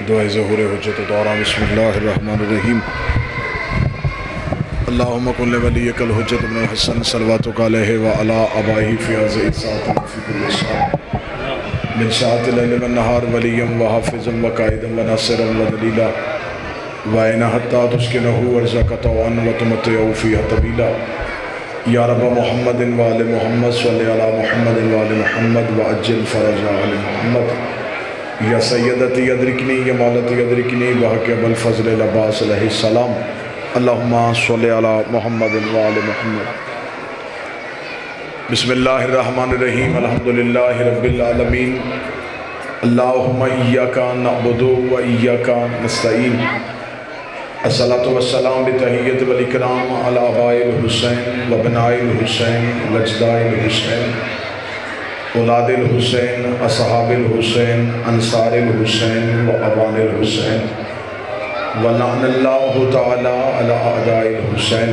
دعائے ظہور حجت الدورہ بسم اللہ الرحمن الرحیم اللہم کن ولیک الحجت بن الحسن صلواتک علیہ وعلی آبائہ فی هذه الساعة فی کل ساعة من ساعة اللیل والنہار ولیا وحافظا وقائدا وناصرا ودلیلا وَإِنَ حَتَّى تُسْكِنَهُ وَرْزَقَ طَوْعًا وَتُمَتِّعُ فِيهَا طَوِيلًا یا رب محمد وآل محمد صلی علی محمد وآل محمد وعجل فرج آل محمد یا سیدتی ادرکنی یا مالتی ادرکنی بحق ابوالفضل العباس علیہ السلام اللہم صلی علی محمد وآل محمد بسم اللہ الرحمن الرحیم الحمدللہ رب العالمین اللہم ایاک نعبد و ایاک نستعین الصلاة والسلام بتحیت والاکرام علی آباء الحسین و بناء الحسین و اجداء الحسین اولاد الحسین اصحاب الحسین انصار الحسین و اوان الحسین ولعن اللہ تعالی علی اعداء الحسین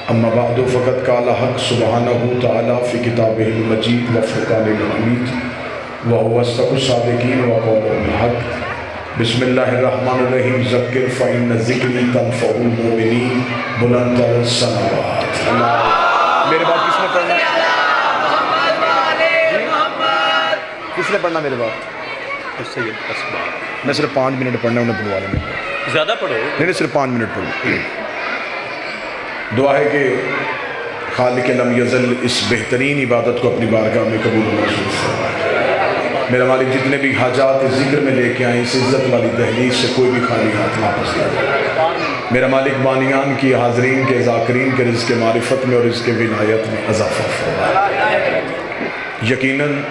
اما بعد فقد قال حق سبحانہ تعالی فی کتابہ المجید و فرقان الحمید وهو اصدق الصادقین وقول الحق بسم اللہ الرحمن الرحیم ذکر فإن الذکر تنفع المؤمنین بلند السماوات میرے بات کس نے پڑھنا کس نے پڑھنا میرے بات سید اسباب میں صرف 5 منٹ پڑھنا انہیں پڑھوا لیں زیادہ پڑھو نہیں صرف 5 منٹ پڑھو دعا ہے کہ خالق لم یزل اس بہترین عبادت کو اپنی بارگاہ میں قبول محسوس فرمائے میرا مالک جتنے بھی حاجات ذکر میں لے کے آئیں اس عزت والی دہلیز سے کوئی بھی خالی ہاتھ واپس نہ جائے میرا مالک بانیان کی حاضرین کے ذاکرین کے رزق معرفت میں اور رزق ولایت میں اضافہ فرمائے یقیناً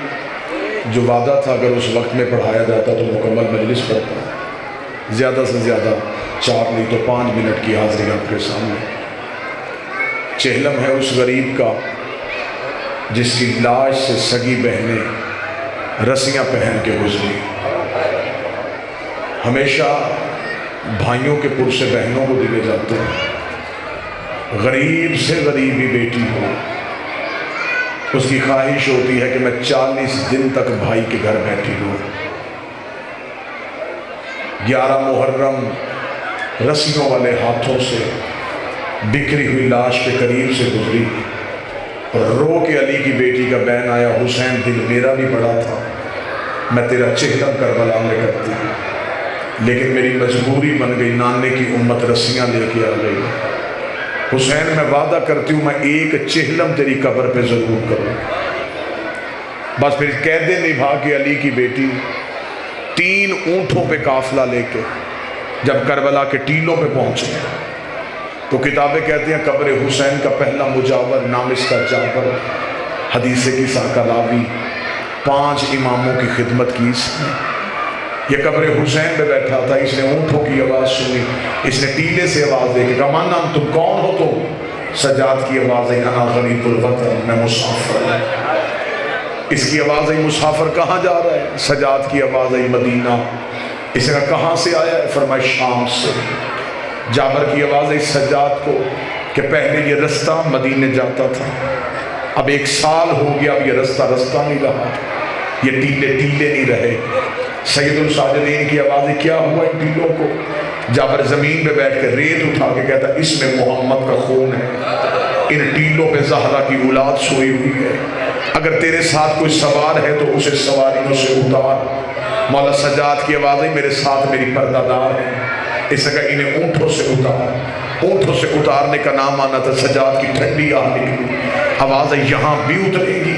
جو وعدہ تھا اگر اس وقت میں پڑھایا جاتا تو مکمل مجلس پڑھتا زیادہ سے زیادہ 4 نہیں تو 5 منٹ کی حاضری آپ کے سامنے چہلم ہے اس غریب کا جس کی لاش سے سگی بہنیں رسیاں پہن کے گزری ہمیشہ بھائیوں کے پرسے بہنوں کو دیے جاتے ہیں غریب سے غریبی بیٹی ہو اس کی خواہش ہوتی ہے کہ میں 40 دن تک بھائی کے گھر بیٹھی ہوں 11 محرم رسیوں والے ہاتھوں سے بکھری ہوئی لاش کے قریب سے گزری اور رو کے علی کی بیٹی کا بین آیا حسین دل میرا بھی بڑا تھا میں تیرا چہلم کربلا میں کرتی لیکن میری مجبوری بن گئی نانے کی امت رسیاں لے کے آ گئی حسین میں وعدہ کرتی ہوں میں ایک چہلم تیری قبر پہ ضرور کروں بس پھر قیدے نبھا کے علی کی بیٹی 3 اونٹوں پہ قافلہ لے کے جب کربلا کے ٹیلوں پہ پہنچے تو کتابیں کہتی ہیں قبر حسین کا پہلا مجاور نام اس کا جابر حدیث کی ساکلاوی 5 اماموں کی خدمت کی اس نے یہ قبر حسین پہ بیٹھا تھا اس نے اونٹوں کی آواز سنی اس نے ٹیلے سے آواز دے کے کہا مانا تم کون ہو تم سجاد کی آواز ہے انا غریب الوطن میں مسافر اس کی آواز ہے مسافر کہاں جا رہا ہے سجاد کی آواز ہے مدینہ اس نے کہا کہاں سے آیا ہے فرمایا شام سے جابر کی آواز ہے سجاد کو کہ پہلے یہ رستہ مدینے جاتا تھا اب 1 سال ہو گیا اب یہ رستہ نہیں رہا یہ ٹیلے نہیں رہے سید الساجدین کی آواز ہے کیا ہوا ان ٹیلوں کو جابر زمین پہ بیٹھ کے ریت اٹھا کے کہتا اس میں محمد کا خون ہے ان ٹیلوں پہ زہرا کی اولاد سوئی ہوئی ہے اگر تیرے ساتھ کوئی سوار ہے تو اسے سواریوں سے اتار مولا سجاد کی آواز ہے میرے ساتھ میری پردہ دار ہے اس نے کہا انہیں اونٹوں سے اونٹوں سے اتارنے کا نام آنا تھا سجاد کی ٹھنڈی آنے کی آواز ہے یہاں بھی اترے گی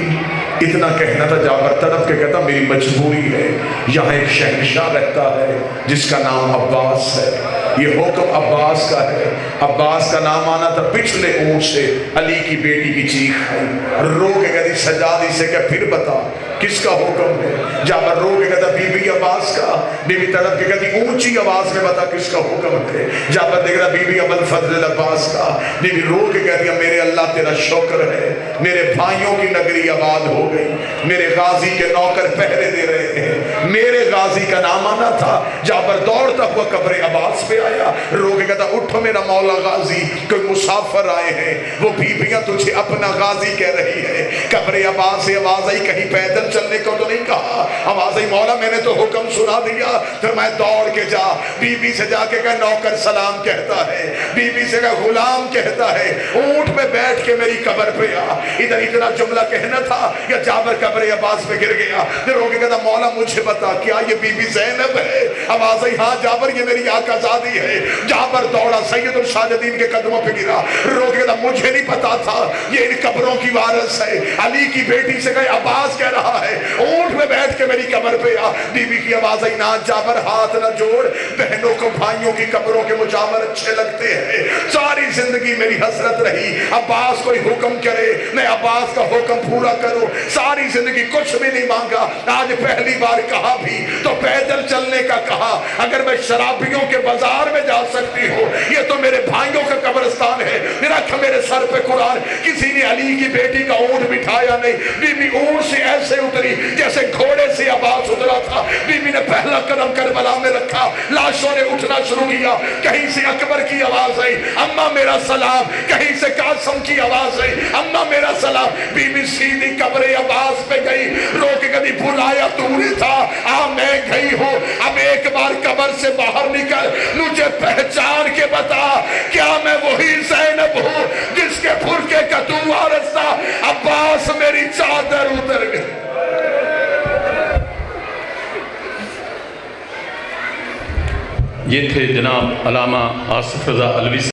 اتنا کہنا تھا جابر تڑپ کے کہتا میری مجبوری ہے یہاں ایک شہنشاہ رہتا ہے جس کا نام عباس ہے یہ حکم عباس کا ہے عباس کا نام آنا تھا پچھلے اونٹ سے علی کی بیٹی کی چیخ آئی رو کے کہتی سجاد اسے کہ پھر بتا کس کا حکم ہے جابر رو کے کہتا بی بی عباس کا بی بی تڑپ کے کہتی اونچی آواز میں بتا کس کا حکم ہے جابر دیکھ رہا بی بی ابوالفضل عباس کا بی بی رو کے کہتی میرے اللہ تیرا شکر ہے میرے بھائیوں کی نگری آباد ہو گئی میرے غازی کے نوکر پہرے دے رہے ہیں، میرے غازی کا نام آنا تھا۔ جابر دوڑتا ہوا قبر عباس پہ آیا، رو کے کہتا اٹھو میرا مولا غازی، کوئی مسافر آئے ہیں، وہ بیویاں تجھے اپنا غازی کہہ رہی ہے۔ قبر عباس سے آواز آئی، کہیں پیدل چلنے کو تو نہیں کہا؟ آواز آئی مولا میں نے تو حکم سنا دیا۔ پھر میں دوڑ کے جا، بی بی سے جا کے کہا نوکر سلام کہتا ہے، بی بی سے کہا غلام کہتا ہے، اونٹ پہ بیٹھ کے میری قبر پہ آ۔ ادھر اتنا جملہ کہنا تھا یا جابر قبر عباس پہ گر گیا۔ پھر رو کے کہتا مولا مجھے بتا کیا یہ بی بی زینب ہے؟ آواز آئی ہاں جابر یہ میری آقا زادی ہے۔ جابر دوڑا سید الشاہدین کے قدموں پہ گرا، رو کے کہتا مجھے نہیں پتا تھا یہ ان قبروں کی وارث ہے۔ علی کی بیٹی سے کہے عباس کہہ رہا ہے اونٹ پہ بیٹھ کے میری قبر پہ آ۔ بی بی کی آواز آئی نہ جابر ہاتھ نہ جوڑ، بہنوں کو بھائیوں کی قبروں کے مجاور اچھے لگتے ہیں۔ ساری زندگی میری حسرت رہی عباس کوئی حکم کرے میں عباس کا حکم پورا کروں، ساری زندگی کچھ بھی نہیں مانگا، آج پہلی بار کہا بھی تو پیدل چلنے کا کہا۔ اگر میں شرابیوں کے بازار میں جا سکتی ہوں، یہ تو میرے بھائیوں کا قبرستان ہے، رکھ میرے سر پہ قرآن۔ کسی نے علی کی بیٹی کا اونٹ بٹھایا نہیں، بی بی اونٹ سے ایسے اتری جیسے گھوڑے سے عباس اترا تھا۔ بی بی نے پہلا قدم کربلا میں رکھا، لاشوں نے اٹھنا شروع کیا، کہیں سے اکبر کی آواز آئی اماں میرا سلام، کہیں سے قاسم کی آواز آئی اماں میرا سلام۔ بی بی سیدھی قبر عباس پہ گئی، رو کے کبھی بلایا تو نے تھا، آ میں گئی ہوں، اب ایک بار قبر سے باہر نکل، مجھے پہچان کے بتا کیا میں وہی زینب ہوں جس کے پھرکے کا تو وارث تھا؟ عباس میری چادر اتر گئی۔ یہ تھے جناب علامہ آصف رضا علوی